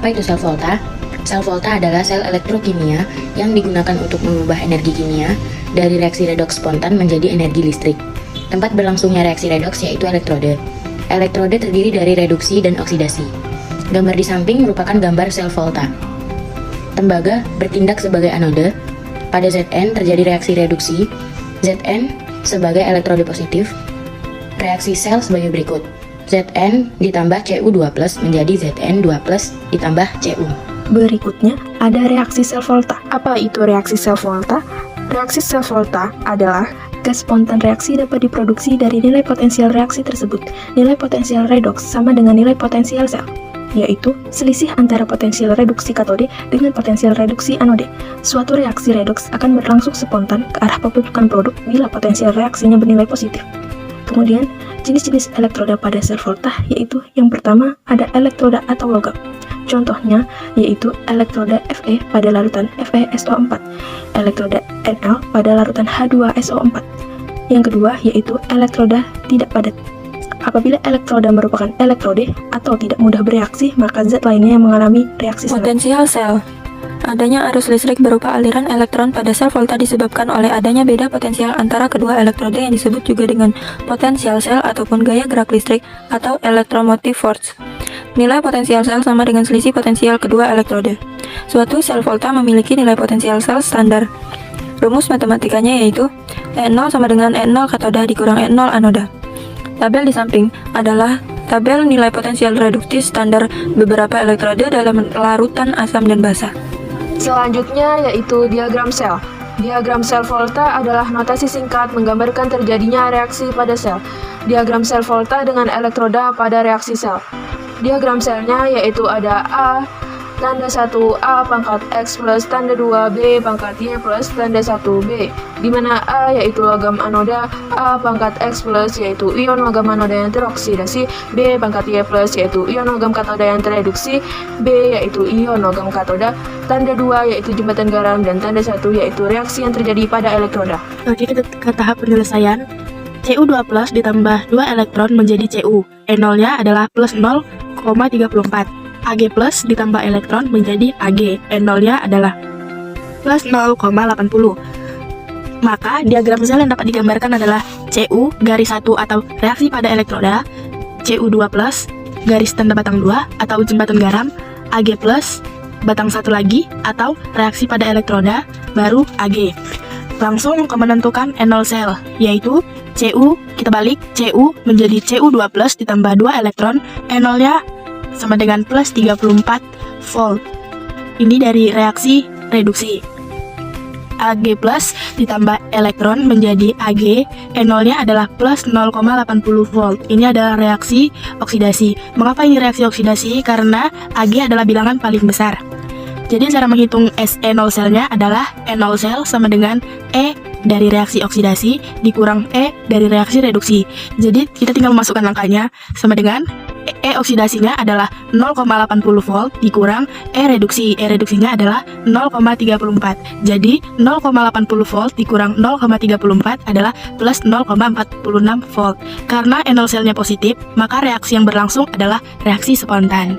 Apa itu sel volta? Sel volta adalah sel elektrokimia yang digunakan untuk mengubah energi kimia dari reaksi redoks spontan menjadi energi listrik. Tempat berlangsungnya reaksi redoks yaitu elektrode. Elektrode terdiri dari reduksi dan oksidasi. Gambar di samping merupakan gambar sel volta. Tembaga bertindak sebagai anode. Pada Zn terjadi reaksi reduksi. Zn sebagai elektrode positif. Reaksi sel sebagai berikut. Zn ditambah Cu2+ menjadi Zn2+ ditambah Cu. Berikutnya ada reaksi sel volta. Apa itu reaksi sel volta? Reaksi sel volta adalah gas spontan reaksi dapat diproduksi dari nilai potensial reaksi tersebut. Nilai potensial redoks sama dengan nilai potensial sel, yaitu selisih antara potensial reduksi katode dengan potensial reduksi anode. Suatu reaksi redoks akan berlangsung spontan ke arah pembentukan produk bila potensial reaksinya bernilai positif. Kemudian, jenis-jenis elektroda pada sel volta yaitu yang pertama ada elektroda atau logam. Contohnya yaitu elektroda Fe pada larutan FeSO4, elektroda Nl pada larutan H2SO4. Yang kedua yaitu elektroda tidak padat. Apabila elektroda merupakan elektrode atau tidak mudah bereaksi, maka zat lainnya yang mengalami reaksi sama. Potensial sel. Adanya arus listrik berupa aliran elektron pada sel volta disebabkan oleh adanya beda potensial antara kedua elektrode yang disebut juga dengan potensial sel ataupun gaya gerak listrik atau electromotive force. Nilai potensial sel sama dengan selisih potensial kedua elektrode. Suatu sel volta memiliki nilai potensial sel standar. Rumus matematikanya yaitu E0 sama dengan E0 katoda dikurang E0 anoda. Tabel di samping adalah tabel nilai potensial reduktif standar beberapa elektrode dalam larutan asam dan basa. Selanjutnya yaitu diagram sel. Diagram sel volta adalah notasi singkat menggambarkan terjadinya reaksi pada sel. Diagram sel volta dengan elektroda pada reaksi sel. Diagram selnya yaitu ada A, tanda 1A pangkat X plus tanda 2B pangkat Y plus tanda 1B, di mana A yaitu logam anoda, A pangkat X plus yaitu ion logam anoda yang teroksidasi, B pangkat Y plus yaitu ion logam katoda yang tereduksi, B yaitu ion logam katoda, tanda 2 yaitu jembatan garam, dan tanda 1 yaitu reaksi yang terjadi pada elektroda. Oke, kita ke tahap penyelesaian. Cu2+ ditambah 2 elektron menjadi Cu. E0-nya adalah plus 0,34. Ag plus ditambah elektron menjadi Ag. E0-nya adalah plus 0,80. Maka diagram sel yang dapat digambarkan adalah Cu garis 1 atau reaksi pada elektroda, Cu2+ garis tanda batang 2 atau jembatan garam, Ag plus batang 1 lagi atau reaksi pada elektroda, baru Ag. Langsung ke menentukan E0 sel, yaitu Cu, kita balik, Cu menjadi Cu2+ ditambah 2 elektron, E0-nya sama dengan plus 34 volt. Ini dari reaksi reduksi. Ag plus ditambah elektron menjadi Ag, E0-nya adalah plus 0,80 volt. Ini adalah reaksi oksidasi. Mengapa ini reaksi oksidasi? Karena Ag adalah bilangan paling besar. Jadi cara menghitung SE0 selnya adalah E0 sel sama dengan E dari reaksi oksidasi dikurang E dari reaksi reduksi. Jadi kita tinggal memasukkan angkanya sama dengan E oksidasinya adalah 0,80 volt dikurang E reduksi. E reduksinya adalah 0,34. Jadi 0,80 volt dikurang 0,34 adalah plus 0,46 volt. Karena E0 selnya positif, maka reaksi yang berlangsung adalah reaksi spontan.